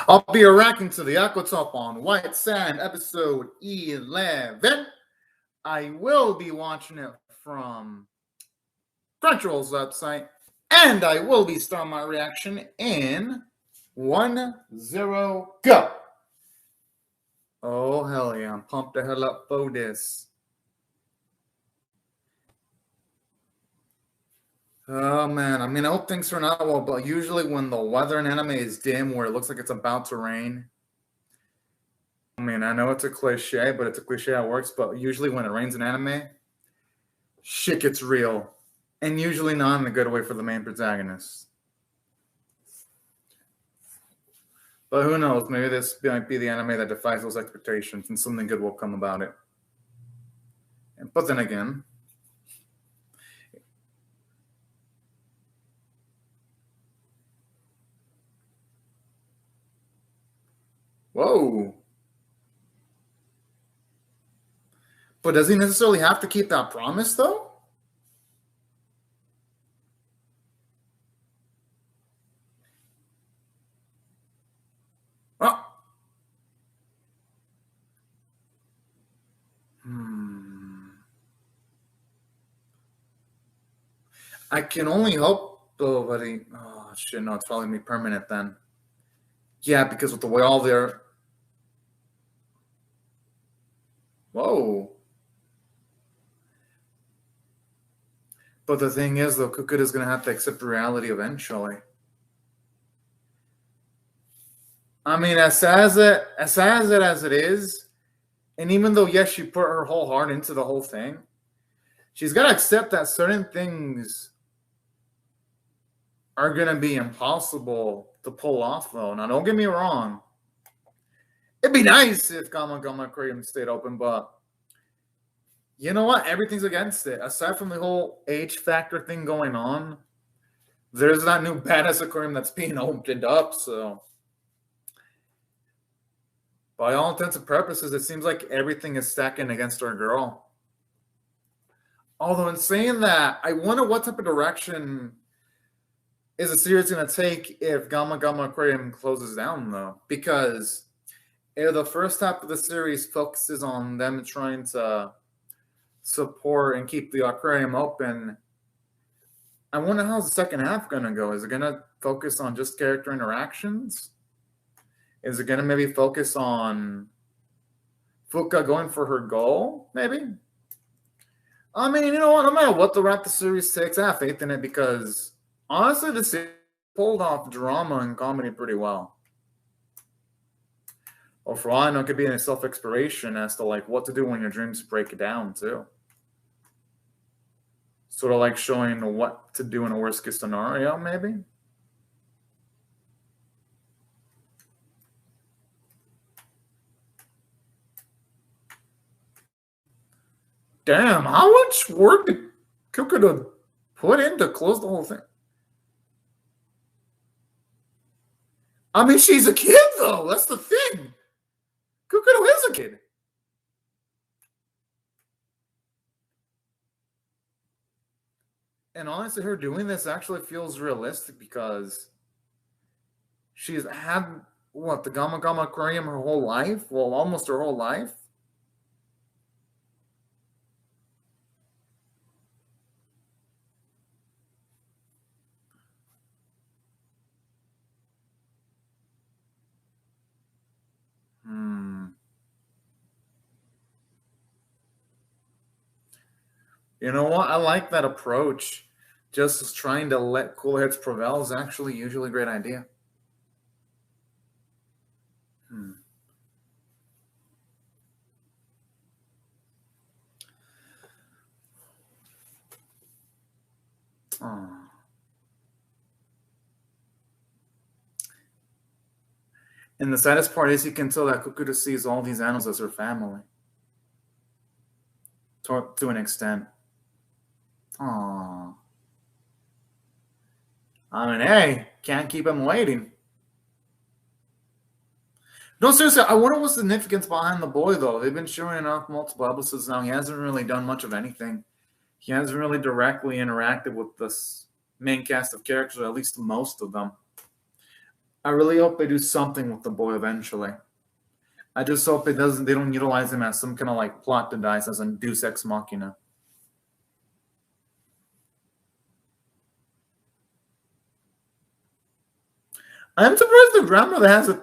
I'll be reacting to the Aquatope on White Sand, episode 11. I will be watching it from Crunchyroll's website, and I will be starting my reaction in 1-0, go! Oh, hell yeah, I'm pumped the hell up for this. Oh, man, I mean, I hope things turn out well, but usually when the weather in anime is dim, where it looks like it's about to rain, I mean, I know it's a cliche, but it's a cliche that works, but usually when it rains in anime, shit gets real. And usually not in a good way for the main protagonist. But who knows, maybe this might be the anime that defies those expectations and something good will come about it. But then again, whoa. But does he necessarily have to keep that promise, though? Oh. I can only hope, though, but oh, shit, no, it's probably going to be permanent then. Yeah, because with the way all their... Whoa. But the thing is, though, Kukuda is going to have to accept reality eventually. I mean, as sad as it is, and even though, yes, she put her whole heart into the whole thing, she's got to accept that certain things are going to be impossible to pull off, though. Now, don't get me wrong. It'd be nice if Gama Gama Aquarium stayed open, but you know what? Everything's against it. Aside from the whole age factor thing going on, there's that new badass aquarium that's being opened up, so... By all intents and purposes, it seems like everything is stacking against our girl. Although in saying that, I wonder what type of direction is the series going to take if Gama Gama Aquarium closes down, though. Because if the first half of the series focuses on them trying to support and keep the aquarium open, I wonder how's the second half going to go. Is it going to focus on just character interactions? Is it going to maybe focus on Fuka going for her goal, maybe? I mean, you know what? No matter what the route the series takes, I have faith in it because, honestly, the series pulled off drama and comedy pretty well. Or for all I know, it could be a self-exploration as to, like, what to do when your dreams break down, too. Sort of like showing what to do in a worst-case scenario, maybe? Damn, how much work did Kukuda put in to close the whole thing? I mean, she's a kid, though. That's the thing. Kukuda is a kid. And honestly, her doing this actually feels realistic because she's had, what, the Gama Gama Aquarium her whole life? Well, almost her whole life. You know what? I like that approach. Just as trying to let cool heads prevail is actually usually a great idea. Oh. And the saddest part is you can tell that Kukuda sees all these animals as her family. To an extent. Aww. I mean, hey, can't keep him waiting. No, seriously, I wonder what's the significance behind the boy, though. They've been showing enough multiple episodes now. He hasn't really done much of anything. He hasn't really directly interacted with this main cast of characters, or at least most of them. I really hope they do something with the boy eventually. I just hope they don't utilize him as some kind of like plot device as a Deus Ex Machina. I'm surprised the grandmother has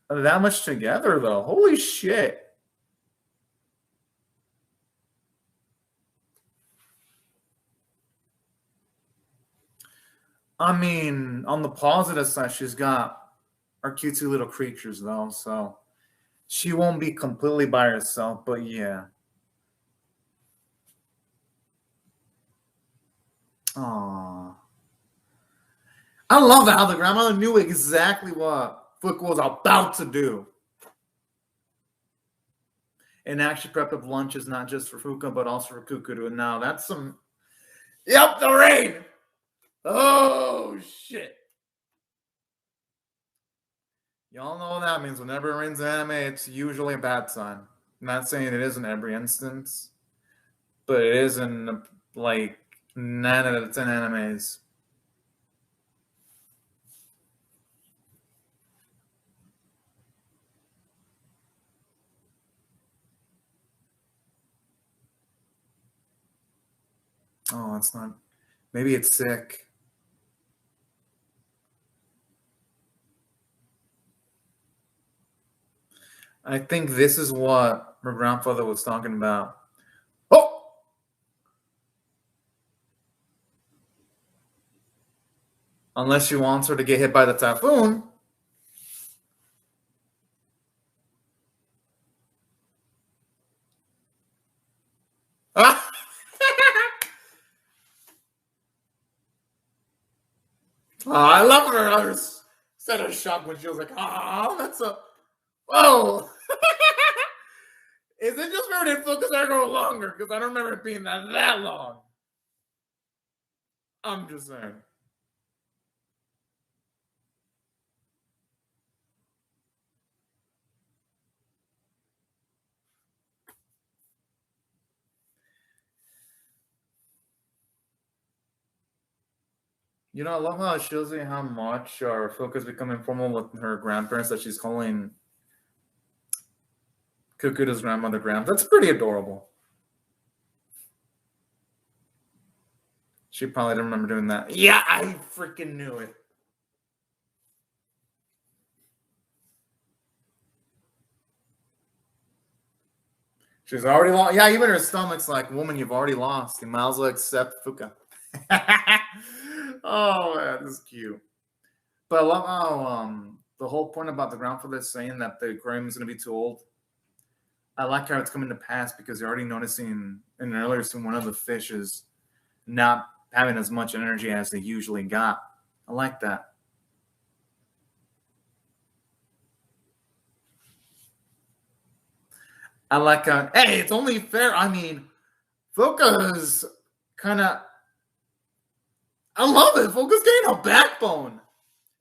that much together though. Holy shit. I mean, on the positive side, she's got our cutesy little creatures though, so she won't be completely by herself, but yeah. Aww. I love how the grandmother knew exactly what Fuka was about to do. And actually prepped up lunches not just for Fuka, but also for Kukuru. And now that's some. Yep, the rain! Oh, shit. Y'all know what that means. Whenever it rains in anime, it's usually a bad sign. I'm not saying it is in every instance, but it is in like 9 out of 10 animes. Oh, it's not. Maybe it's sick. I think this is what her grandfather was talking about. Oh! Unless she wants her to get hit by the typhoon. Ah! Oh, I love her. I was set of shock when she was like, "Oh, that's a whoa." Is it just weird if focus are go longer? Because I don't remember it being that long. I'm just saying. You know, I love how it shows you how much our focus become informal with her grandparents that she's calling Kukuda's grandmother Grams. That's pretty adorable. She probably didn't remember doing that. Yeah, I freaking knew it. She's already lost. Yeah, even her stomach's like, woman, you've already lost. You might as well accept Fuka. Oh man, this is cute. But I love how the whole point about the grandfather saying that the aquarium is going to be too old. I like how it's coming to pass because you're already noticing in an earlier scene one of the fishes not having as much energy as they usually got. I like that. I like hey, it's only fair. I mean, Fuka's kind of. I love it. Fuka's getting a backbone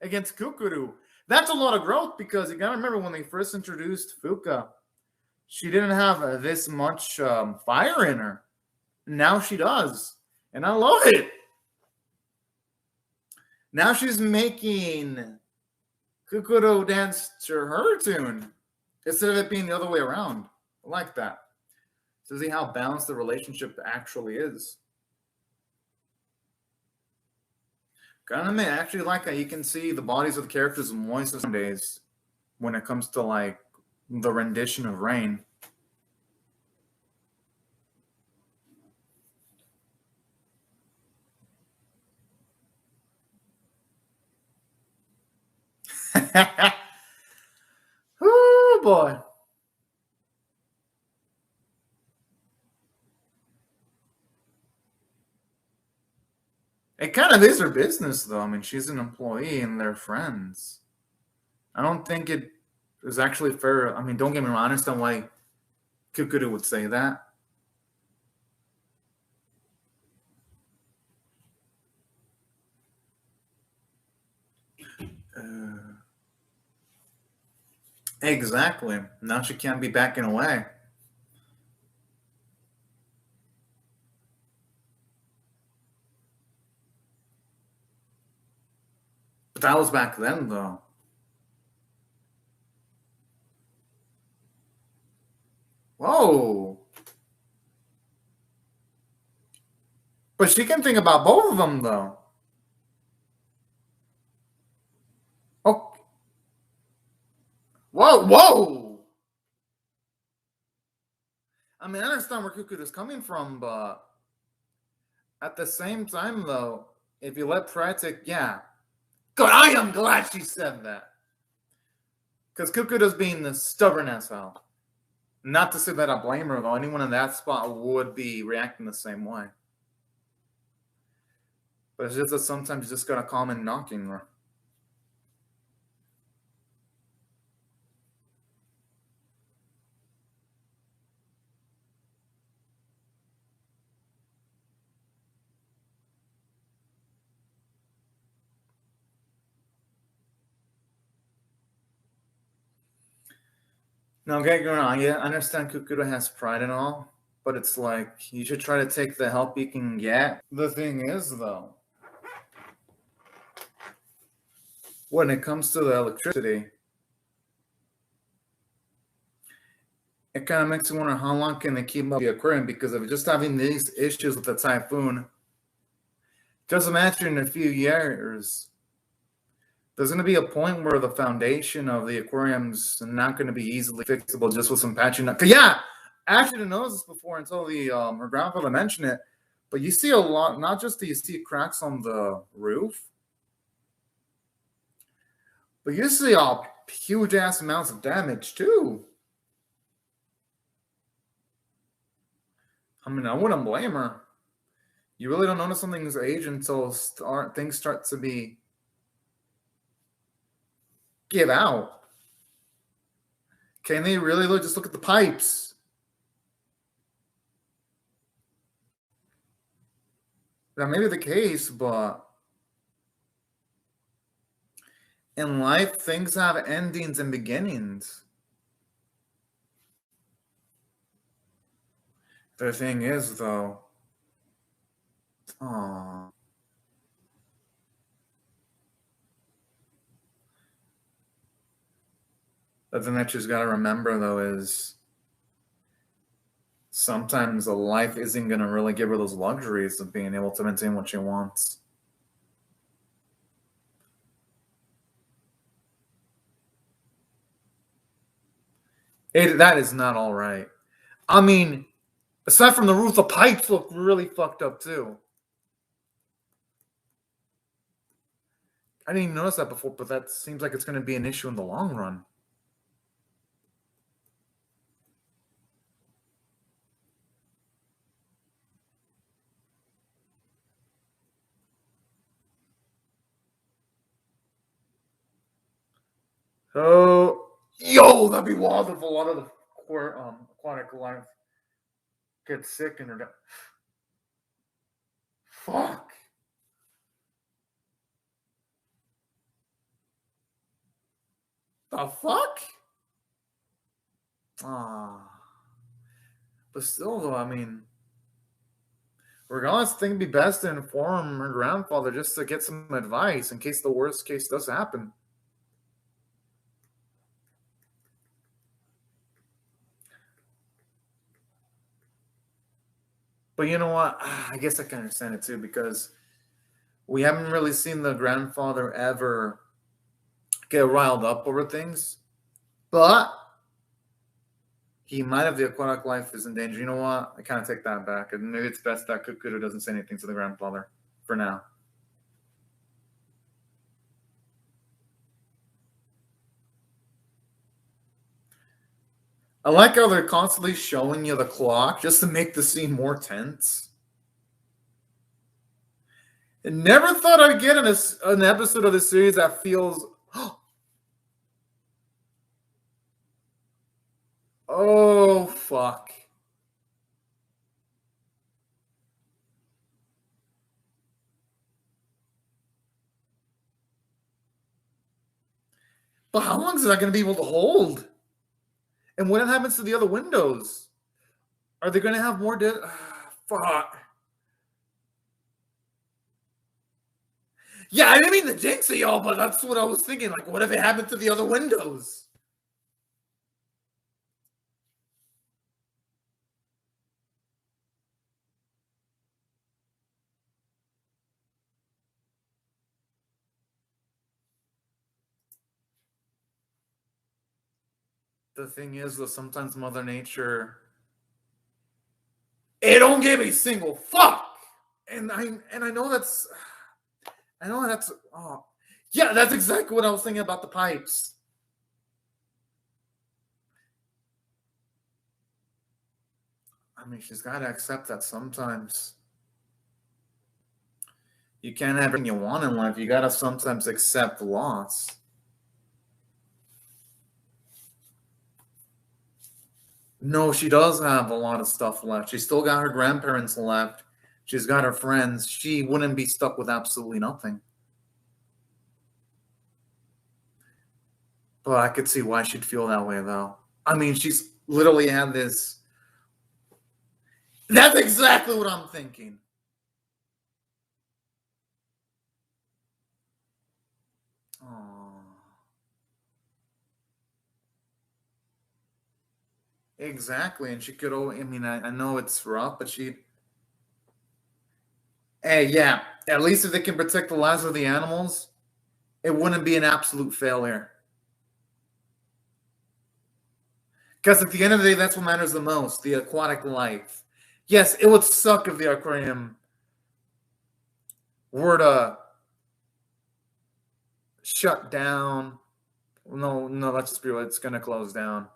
against Kukuru. That's a lot of growth because you got to remember when they first introduced Fuka, she didn't have this much fire in her. Now she does. And I love it. Now she's making Kukuro dance to her tune instead of it being the other way around. I like that. To see how balanced the relationship actually is. Kind of actually like that you can see the bodies of the characters moist some days when it comes to like the rendition of Rain. Oh boy. It kind of is her business, though. I mean, she's an employee and they're friends. I don't think it is actually fair. I mean, don't get me wrong. I understand why Kukuru would say that. Exactly. Now she can't be backing away. But that was back then, though. Oh. But she can think about both of them, though. Oh. Whoa, whoa! I mean, I understand where Kukura's coming from, but at the same time, though, if you let pride take, yeah. God, I am glad she said that. Because Kukura's being stubborn as hell. Not to say that I blame her, though. Anyone in that spot would be reacting the same way. But it's just that sometimes you just gotta calm and knocking her. Now, get going on. Yeah, I understand Kukura has pride and all, but it's like you should try to take the help you can get. The thing is, though, when it comes to the electricity, it kind of makes you wonder how long can they keep up the aquarium, because of just having these issues with the typhoon. Just imagine in a few years, there's going to be a point where the foundation of the aquarium's not going to be easily fixable just with some patching. Yeah, I actually didn't notice this before until her grandfather mentioned it. But you see a lot, not just do you see cracks on the roof, but you see huge ass amounts of damage too. I mean, I wouldn't blame her. You really don't notice something's age until things start to give out. Can they really just look at the pipes? That may be the case, but in life, things have endings and beginnings. The thing is, though, the thing that you've got to remember, though, is sometimes a life isn't going to really give her those luxuries of being able to maintain what she wants. That is not all right. I mean, aside from the roof, the pipes look really fucked up, too. I didn't even notice that before, but that seems like it's going to be an issue in the long run. So, yo, that'd be wild if a lot of the aquatic life gets sick and are fuck. The fuck? But still, though, I mean, regardless, I think it'd be best to inform her grandfather just to get some advice in case the worst case does happen. But you know what? I guess I can understand it too, because we haven't really seen the grandfather ever get riled up over things. But he might have the aquatic life is in danger. You know what? I kind of take that back. And maybe it's best that Kukura doesn't say anything to the grandfather for now. I like how they're constantly showing you the clock just to make the scene more tense. I never thought I'd get an episode of the series that feels... Oh, fuck. But how long is that going to be able to hold? And what happens to the other windows? Are they going to have more... fuck. Yeah, I didn't mean to jinx it, y'all, but that's what I was thinking. Like, what if it happened to the other windows? The thing is, though, sometimes Mother Nature, it don't give a single fuck. And I know that's, oh, yeah, that's exactly what I was thinking about the pipes. I mean, she's got to accept that sometimes. You can't have everything you want in life. You got to sometimes accept loss. No, she does have a lot of stuff left. She's still got her grandparents left. She's got her friends. She wouldn't be stuck with absolutely nothing. But I could see why she'd feel that way, though. I mean, she's literally had this. That's exactly what I'm thinking. Oh. Exactly. And she could, I mean, I know it's rough, but she. Hey, yeah. At least if they can protect the lives of the animals, it wouldn't be an absolute failure. Because at the end of the day, that's what matters the most, the aquatic life. Yes, it would suck if the aquarium were to shut down. No, let's just be real. It's going to close down.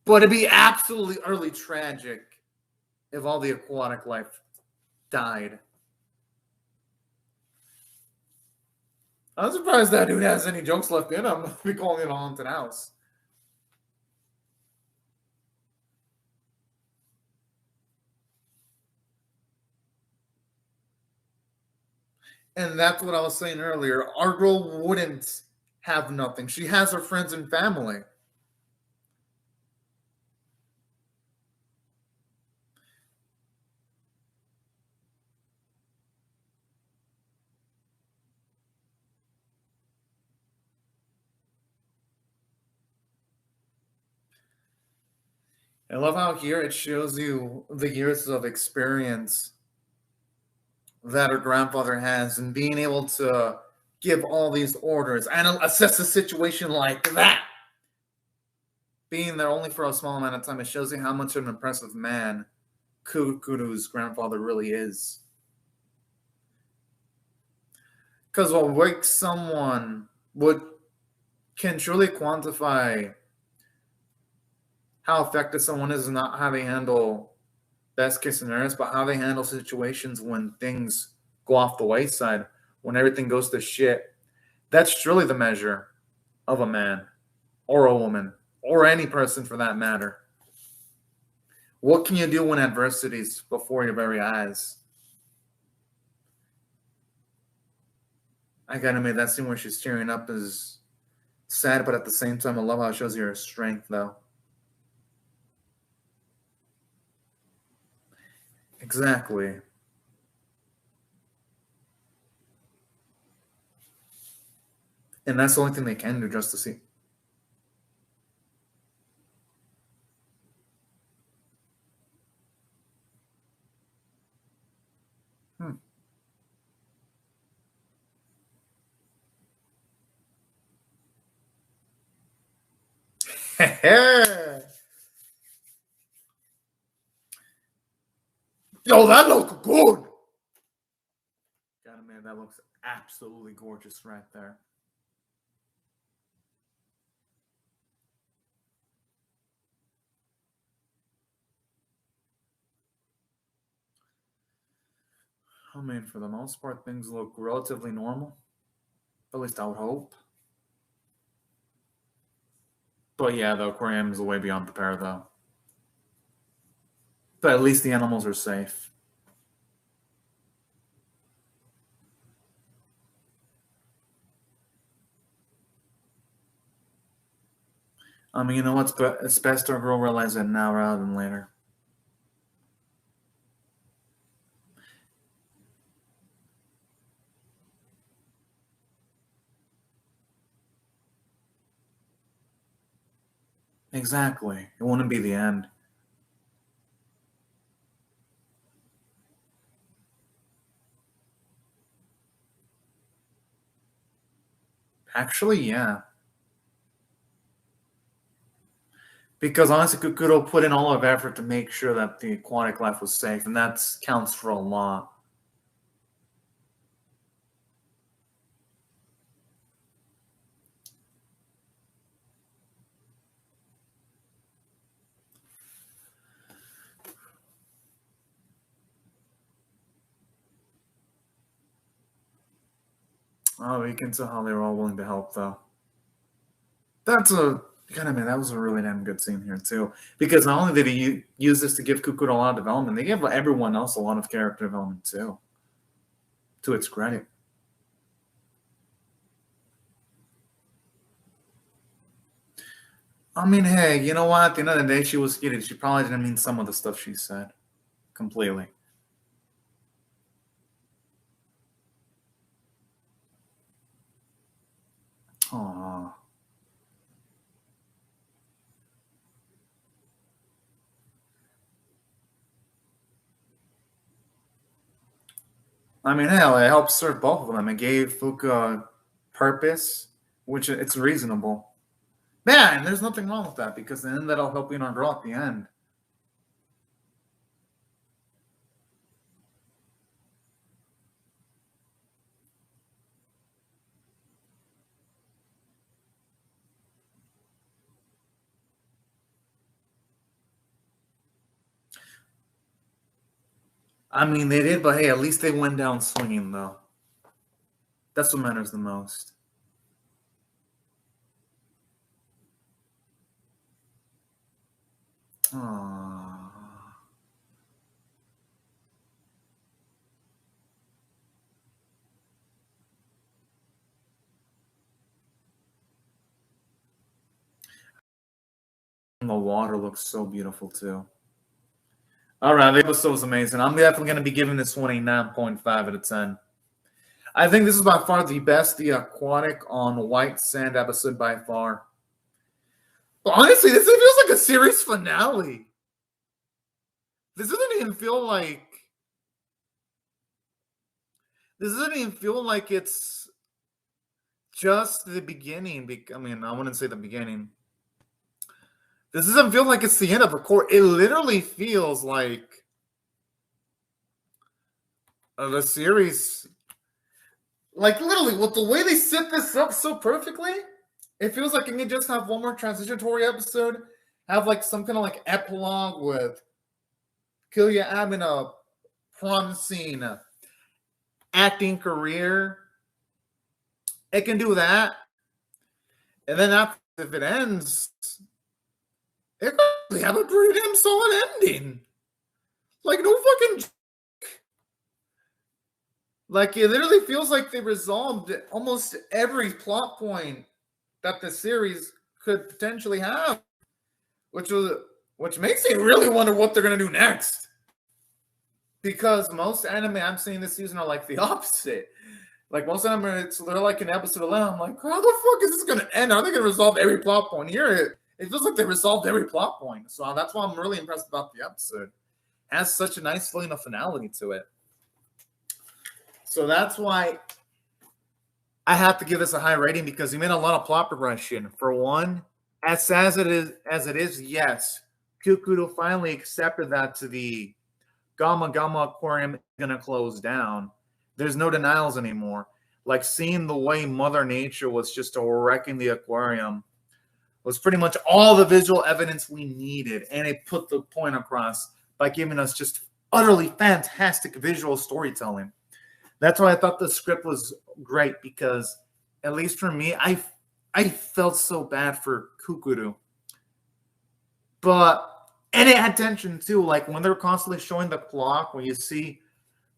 But it'd be absolutely utterly tragic if all the aquatic life died. I'm surprised that dude has any jokes left in him. We calling it a haunted house. And that's what I was saying earlier. Our girl wouldn't have nothing. She has her friends and family. I love how here it shows you the years of experience that her grandfather has and being able to give all these orders and assess a situation like that. Being there only for a small amount of time, it shows you how much of an impressive man Kuru's grandfather really is. Because what can truly quantify how effective someone is not how they handle best case scenarios, but how they handle situations when things go off the wayside, when everything goes to shit. That's truly the measure of a man or a woman or any person for that matter. What can you do when adversity's before your very eyes? I gotta admit, that scene where she's tearing up is sad, but at the same time, I love how it shows you her strength, though. Exactly. And that's the only thing they can do just to see. Yo, that looks good. God, man, that looks absolutely gorgeous right there. I mean, for the most part, things look relatively normal. At least I would hope. But yeah, the aquarium is way beyond prepared, though. But at least the animals are safe. I mean, you know what's it's best our girl realize it now rather than later. Exactly. It wouldn't be the end. Actually, yeah. Because honestly, Kukuro put in all of effort to make sure that the aquatic life was safe, and that counts for a lot. Oh, you can tell how they were all willing to help, though. That's a kind of man. That was a really damn good scene here too. Because not only did he use this to give Kukuro a lot of development, they gave everyone else a lot of character development too. To its credit. I mean, hey, you know what? At the end of the day, she was heated. She probably didn't mean some of the stuff she said completely. Aww. I mean, hell, it helped serve both of them. It gave Fuka purpose, which it's reasonable. Man, there's nothing wrong with that because then that'll help you and our girl at the end. I mean, they did, but hey, at least they went down swinging, though. That's what matters the most. Aww. And the water looks so beautiful, too. All right, the episode was amazing. I'm definitely going to be giving this one a 9.5 out of 10. I think this is by far the best the aquatic on white sand episode by far. But honestly, this feels like a series finale. This doesn't even feel like it's just the beginning. I mean, I wouldn't say the beginning. This doesn't feel like it's the end of a court. It literally feels like the series, like literally with the way they set this up so perfectly, it feels like you can just have one more transitory episode, have like some kind of like epilogue with Kilia having a promising acting career. It can do that, and then after, if it ends, it could have a pretty damn solid ending. Like no fucking. Like it literally feels like they resolved almost every plot point that the series could potentially have, which makes me really wonder what they're gonna do next. Because most anime I'm seeing this season are like the opposite. Like most anime, they're like an episode 11. I'm like, how the fuck is this gonna end? Are they gonna resolve every plot point? Here, it feels like they resolved every plot point. So that's why I'm really impressed about the episode. It has such a nice feeling of finality to it. So that's why I have to give this a high rating because you made a lot of plot progression. For one, as it is, yes, Kukuro finally accepted that to the Gamma Aquarium is gonna close down. There's no denials anymore. Like seeing the way Mother Nature was just wrecking the aquarium was pretty much all the visual evidence we needed, and it put the point across by giving us just utterly fantastic visual storytelling. That's why I thought the script was great because, at least for me, I felt so bad for Kukuro. And it had tension too. Like when they're constantly showing the clock, when you see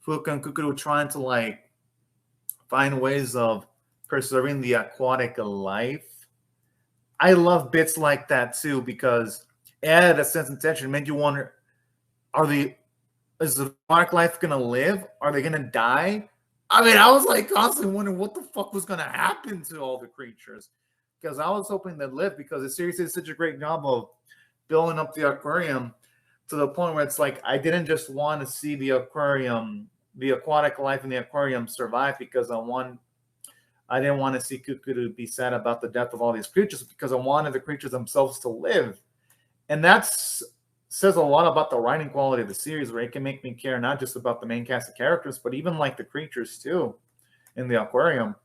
Fuka and Kukuro trying to like find ways of preserving the aquatic life. I love bits like that too because it added a sense of tension. It made you wonder: is the aquatic life gonna live? Are they gonna die? I mean, I was like constantly wondering what the fuck was gonna happen to all the creatures because I was hoping they'd live because the series did such a great job of building up the aquarium to the point where it's like I didn't just want to see the aquarium, the aquatic life in the aquarium survive because I didn't want to see Kukuro be sad about the death of all these creatures because I wanted the creatures themselves to live And that's says a lot about the writing quality of the series, where it can make me care not just about the main cast of characters, but even like the creatures too in the aquarium.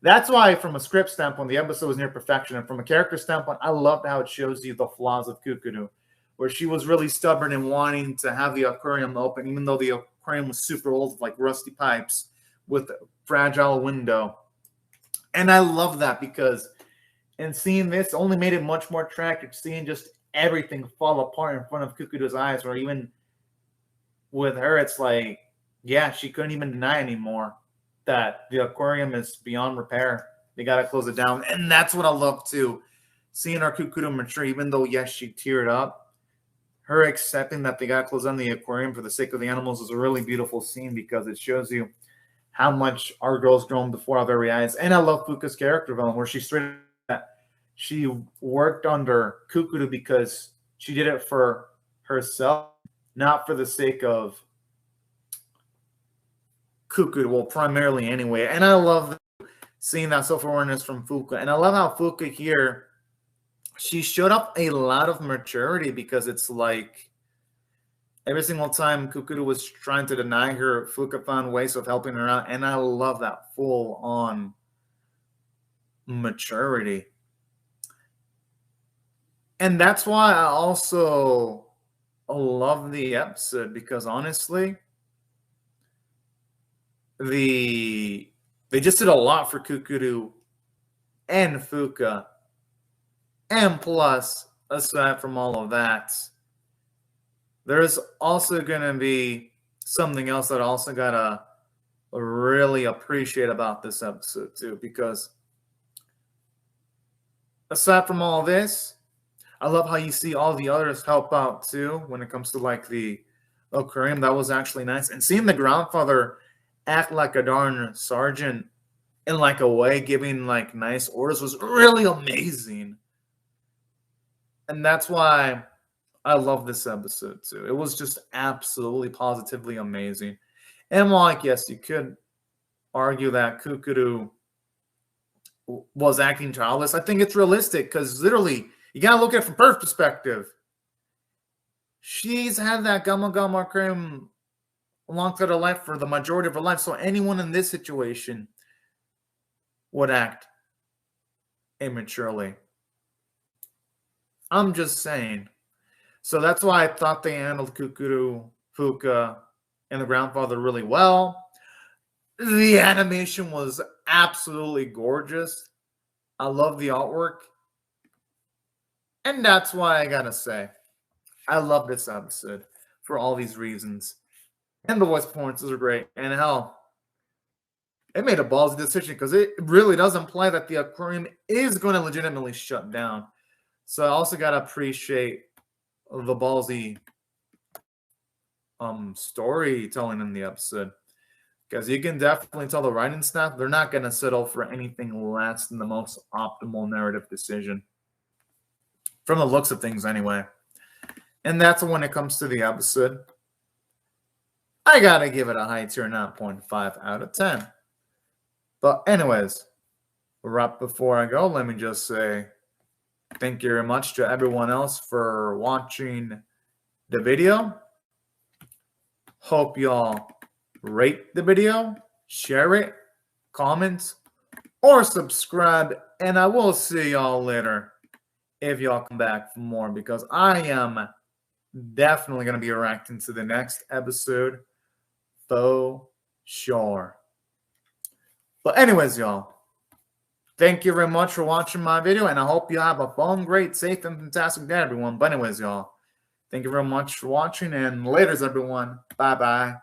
That's why, from a script standpoint, the episode was near perfection. And from a character standpoint, I loved how it shows you the flaws of Kukuru, where she was really stubborn in wanting to have the aquarium open, even though the aquarium was super old, like rusty pipes with a fragile window. And I love that, because in seeing this only made it much more attractive, seeing just everything fall apart in front of Kukuru's eyes, or even with her, it's like, yeah, she couldn't even deny anymore that the aquarium is beyond repair. They got to close it down. And that's what I love too. Seeing our Kukuru mature, even though, yes, she teared up, her accepting that they got to close down the aquarium for the sake of the animals is a really beautiful scene, because it shows you how much our girl's grown before our very eyes. And I love Fuka's character development, where she straight she worked under Kukuru because she did it for herself, not for the sake of Kukuru. Well, primarily anyway. And I love seeing that self-awareness from Fuka. And I love how Fuka here, she showed up a lot of maturity, because it's like every single time Kukuru was trying to deny her, Fuka found ways of helping her out. And I love that full-on maturity. And that's why I also love the episode, because honestly, they just did a lot for Kukuru and Fuka. And plus, aside from all of that, there's also going to be something else that I also got to really appreciate about this episode too, because aside from all this, I love how you see all the others help out too when it comes to like the aquarium. That was actually nice. And seeing the grandfather act like a darn sergeant in like a way, giving like nice orders, was really amazing. And that's why I love this episode too. It was just absolutely positively amazing. And like, yes, you could argue that Kukuru was acting childless. I think it's realistic, because literally, you gotta look at it from her perspective. She's had that Gamma Gamma aquarium alongside her life for the majority of her life. So anyone in this situation would act immaturely. I'm just saying. So that's why I thought they handled Kukuru, Fuka, and the grandfather really well. The animation was absolutely gorgeous. I love the artwork. And that's why I gotta say, I love this episode for all these reasons. And the voice performances are great. And hell, it made a ballsy decision, because it really does imply that the aquarium is going to legitimately shut down. So I also gotta appreciate the ballsy storytelling in the episode, because you can definitely tell the writing staff, they're not going to settle for anything less than the most optimal narrative decision, from the looks of things anyway. And that's when it comes to the episode, I gotta give it a high tier 9.5 out of 10. But anyways, right before I go, let me just say thank you very much to everyone else for watching the video. Hope y'all rate the video, share it, comment, or subscribe. And I will see y'all later if y'all come back for more, because I am definitely going to be reacting to the next episode for sure. But anyways, y'all, thank you very much for watching my video, and I hope you have a fun, great, safe, and fantastic day, everyone. But anyways, y'all, thank you very much for watching, and laters, everyone. Bye-bye.